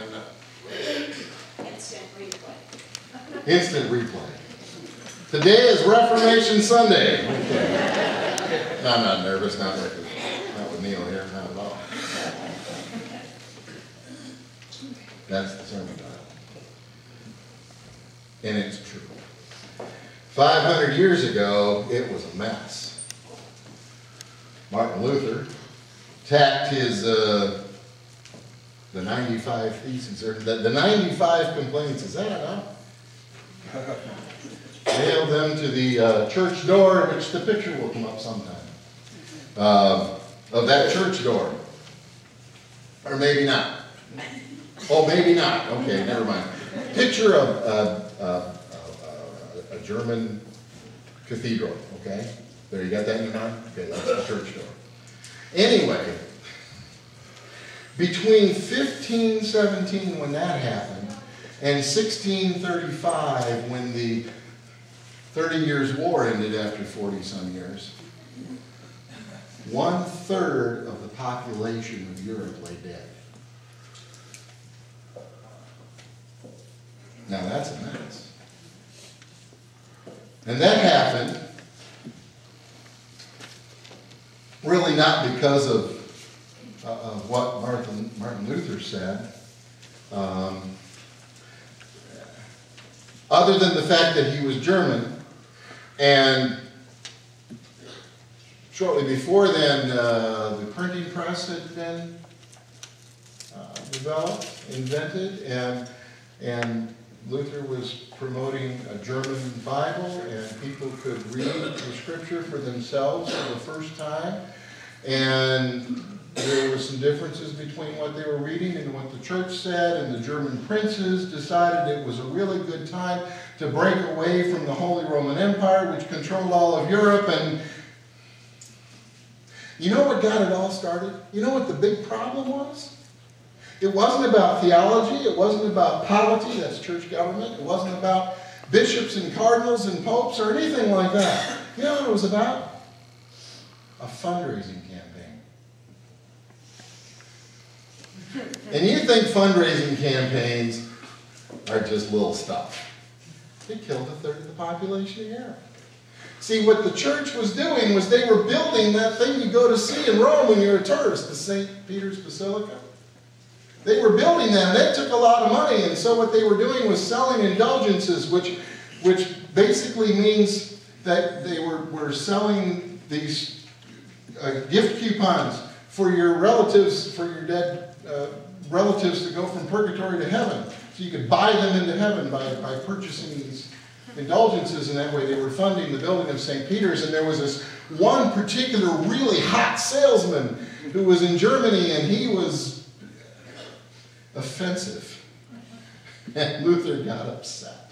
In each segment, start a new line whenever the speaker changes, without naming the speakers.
I'm not.
Instant replay.
Instant replay. Today is Reformation Sunday. Okay. No, I'm not nervous, not with Neil here, not at all. That's the sermon title. And it's true. 500 years ago, it was a mess. Martin Luther tacked his, the 95 theses, or the 95 complaints, is that enough? Nailed them to the church door, which the picture will come up sometime, of that church door. Or maybe not. Oh, maybe not. Okay, never mind. Picture of a German cathedral, okay? There, you got that in your mind? Okay, that's the church door. Anyway, between 1517, when that happened, and 1635, when the 30 Years' War ended after 40-some years, 1/3 of the population of Europe lay dead. Now that's a mess. And that happened really not because of what Martin Luther said, other than the fact that he was German, and shortly before then the printing press had been developed, invented, and Luther was promoting a German Bible, and people could read the scripture for themselves for the first time. And there were some differences between what they were reading and what the church said, and the German princes decided it was a really good time to break away from the Holy Roman Empire, which controlled all of Europe. And you know what got it all started? You know what the big problem was? It wasn't about theology, it wasn't about polity, that's church government, it wasn't about bishops and cardinals and popes or anything like that. You know what it was about? A fundraising campaign. And you think fundraising campaigns are just little stuff. They killed 1/3 of the population of Europe. See, what the church was doing was they were building that thing you go to see in Rome when you're a tourist, the St. Peter's Basilica. They were building them. They took a lot of money, and so what they were doing was selling indulgences, which basically means that they were selling these gift coupons for your relatives, for your dead relatives to go from purgatory to heaven. So you could buy them into heaven by purchasing these indulgences, and that way they were funding the building of St. Peter's. And there was this one particular really hot salesman who was in Germany, and he was offensive. And Luther got upset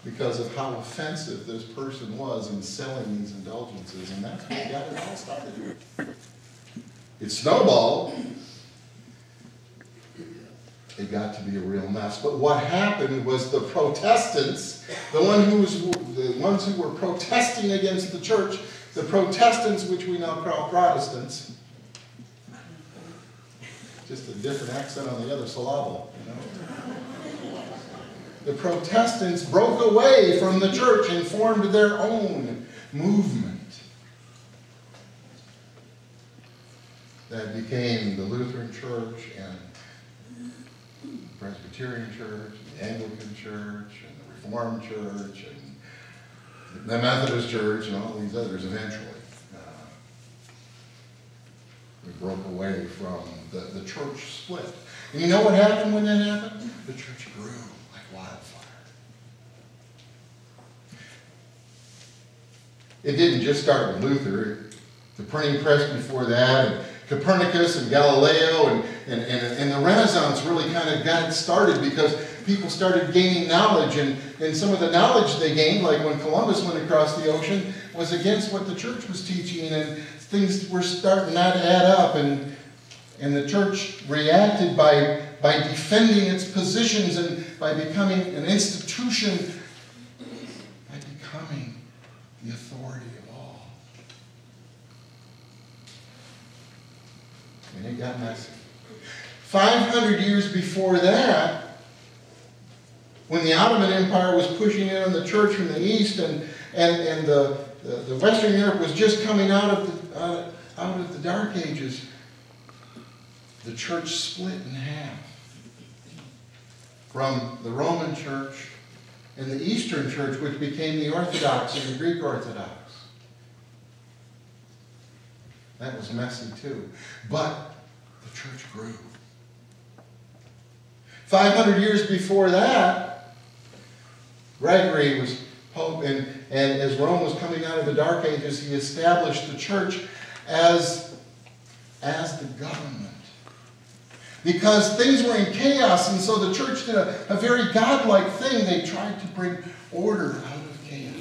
because of how offensive this person was in selling these indulgences, and that's what got it all started. It snowballed. It got to be a real mess. But what happened was the Protestants, the ones who were protesting against the church, the Protestants, which we now call Protestants, just a different accent on the other syllable, you know. The Protestants broke away from the church and formed their own movement that became the Lutheran Church and the Presbyterian Church, and the Anglican Church, and the Reformed Church, and the Methodist Church, and all these others eventually. We broke away from the church split. And you know what happened when that happened? The church grew like wildfire. It didn't just start with Luther. The printing press before that, and Copernicus and Galileo, and the Renaissance really kind of got it started because people started gaining knowledge, and some of the knowledge they gained, like when Columbus went across the ocean, was against what the church was teaching, and things were starting not to add up, and the church reacted by defending its positions and by becoming an institution, by becoming the authority of all. And it got messy. 500 years before that, when the Ottoman Empire was pushing in on the church from the east, and the Western Europe was just coming out of the Dark Ages, the church split in half from the Roman Church and the Eastern Church, which became the Orthodox and the Greek Orthodox. That was messy too. But the church grew. 500 years before that, Gregory was Pope, and as Rome was coming out of the Dark Ages, he established the church as the government. Because things were in chaos, and so the church did a very godlike thing. They tried to bring order out of chaos.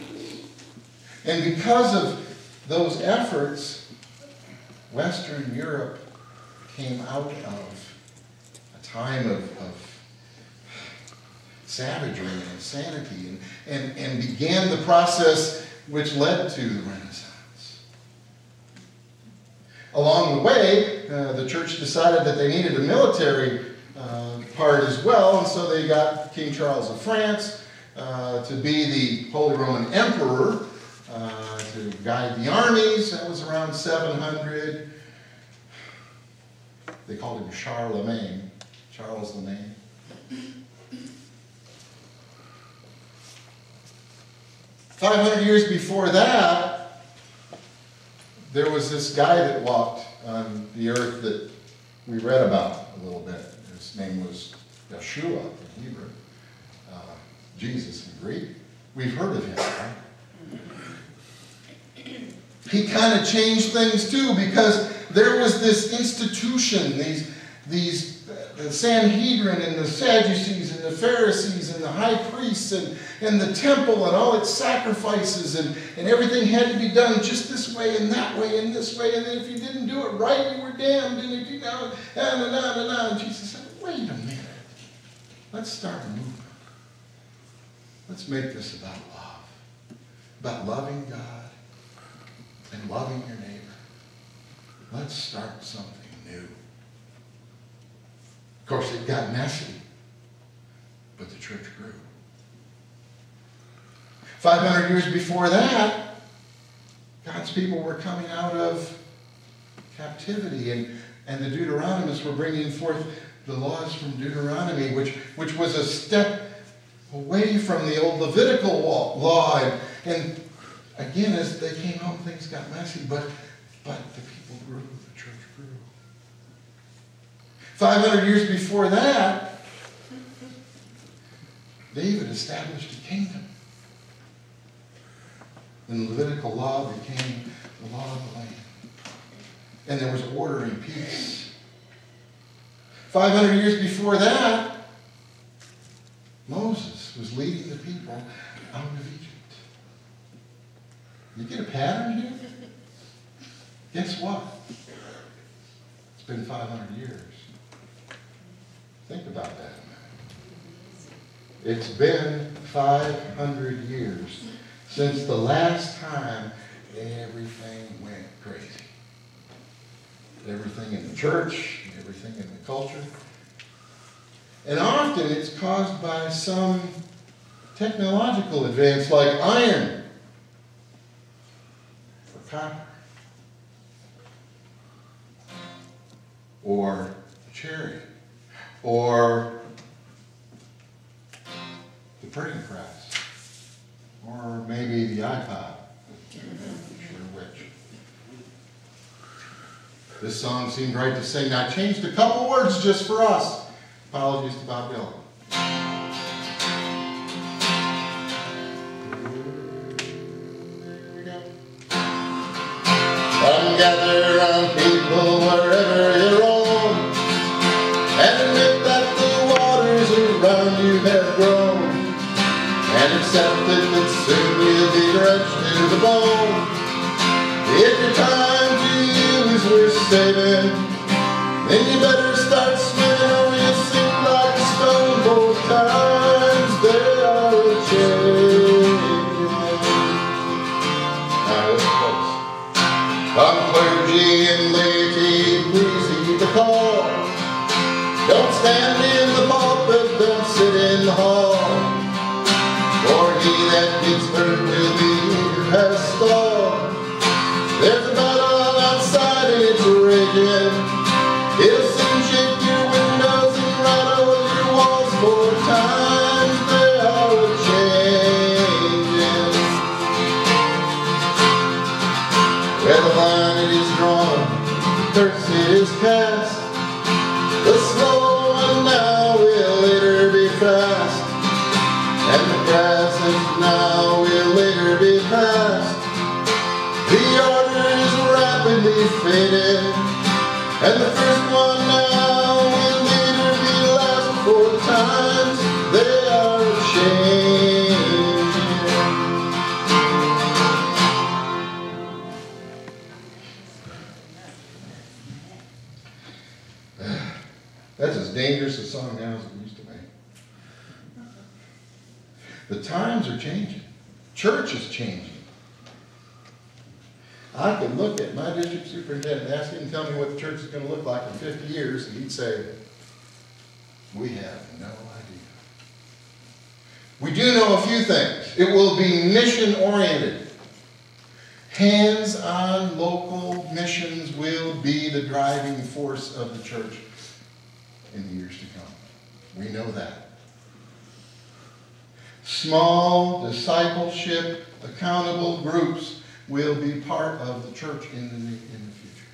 And because of those efforts, Western Europe came out of a time of savagery and insanity, and began the process which led to the Renaissance. Along the way, the church decided that they needed a military part as well, and so they got King Charles of France to be the Holy Roman Emperor, to guide the armies. That was around 700. They called him Charlemagne, Charles the Main. "500 years before that, there was this guy that walked on the earth that we read about a little bit. His name was Yeshua in Hebrew, Jesus in Greek. We've heard of him, right? He kind of changed things too, because there was this institution, the Sanhedrin and the Sadducees and the Pharisees and the high priests and the temple and all its sacrifices, and everything had to be done just this way and that way and this way, and then if you didn't do it right, you were damned, and if you know, and Jesus said, wait a minute, let's start a movement. Let's make this about loving God and loving your neighbor. Let's start something new. Of course, it got messy, but the church grew. 500 years before that, God's people were coming out of captivity, and the Deuteronomists were bringing forth the laws from Deuteronomy, which was a step away from the old Levitical law. And again, as they came home, things got messy, but the people grew, the church grew. 500 years before that, David established a kingdom. And the Levitical law became the law of the land. And there was order and peace. 500 years before that, Moses was leading the people out of Egypt. You get a pattern here? Guess what? It's been 500 years. Think about that. It's been 500 years since the last time everything went crazy. Everything in the church, everything in the culture. And often it's caused by some technological advance like iron or copper or a chariot or the printing press or maybe the iPod. I'm not sure which. This song seemed right to sing. I changed a couple words just for us. Apologies to Bob Dylan. Come gather round people wherever you roam, and admit that the waters around you have grown, and accept that soon you'll be drenched to the bone. If your time to you is worth saving, then you better start swimming, or you'll sink like a stone. Both times they are a-changing. Now listen close. Come clergy and laity, please heed the call. Don't stand in the pulpit, don't sit in the hall, for he that gets hurt will be has stalled. There's a battle outside and it's raging. It'll soon shake your windows and rattle your walls, for times they are a-changing. Where the line it is drawn, the curse it is cast. The slow one now will later be fast, and the grass is now will later be past. The order is rapidly fading, and the first one now will later be last, for times they are changing. That's as dangerous a song now as it used to be. The times are changing. Church is changing. I could look at my district superintendent and ask him to tell me what the church is going to look like in 50 years, and he'd say, we have no idea. We do know a few things. It will be mission-oriented. Hands-on local missions will be the driving force of the church in the years to come. We know that. Small discipleship, accountable groups will be part of the church in the future.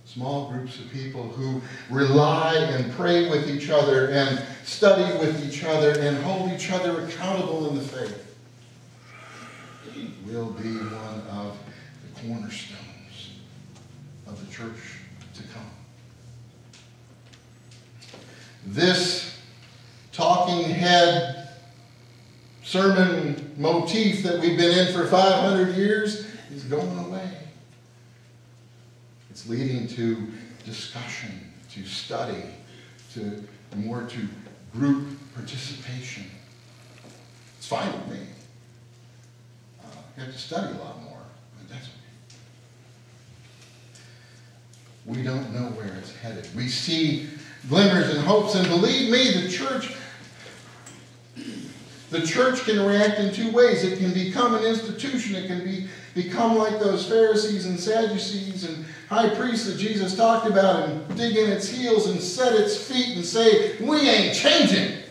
Small groups of people who rely and pray with each other and study with each other and hold each other accountable in the faith will be one of the cornerstones of the church to come. This talking head sermon motif that we've been in for 500 years is going away. It's leading to discussion, to study, to more to group participation. It's fine with me. You have to study a lot more, but that's okay. We don't know where it's headed. We see glimmers and hopes, and believe me, the church can react in two ways. It can become an institution. It can become like those Pharisees and Sadducees and high priests that Jesus talked about, and dig in its heels and set its feet and say, we ain't changing.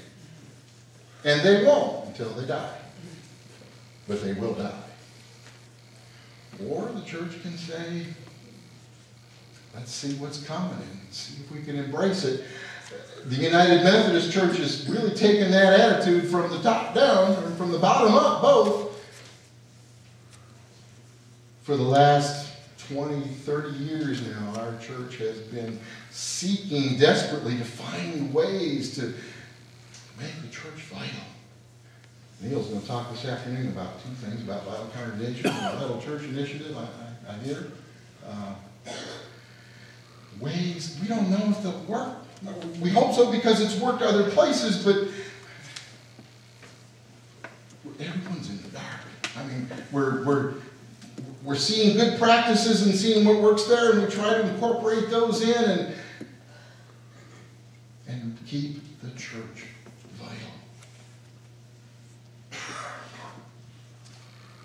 And they won't until they die. But they will die. Or the church can say, let's see what's coming and see if we can embrace it. The United Methodist Church has really taken that attitude from the top down, or from the bottom up, both. For the last 20, 30 years now, our church has been seeking desperately to find ways to make the church vital. Neil's going to talk this afternoon about two things, about Vital Congregation and the Vital Church Initiative. I hear. Ways, we don't know if they'll work. We hope so because it's worked other places, but everyone's in the dark. I mean, we're seeing good practices and seeing what works there, and we try to incorporate those in and keep the church vital.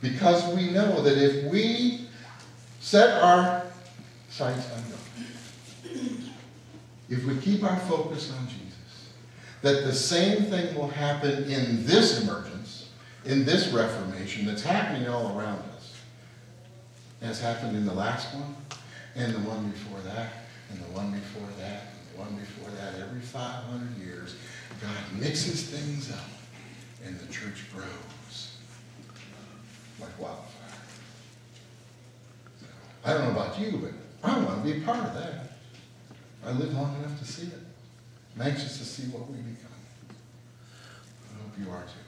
Because we know that if we set our sights on God, if we keep our focus on Jesus, that the same thing will happen in this emergence, in this Reformation that's happening all around us, as happened in the last one, and the one before that, and the one before that, and the one before that. Every 500 years, God mixes things up, and the church grows like wildfire. I don't know about you, but I want to be a part of that. I lived long enough to see it. I'm anxious to see what we become. I hope you are too.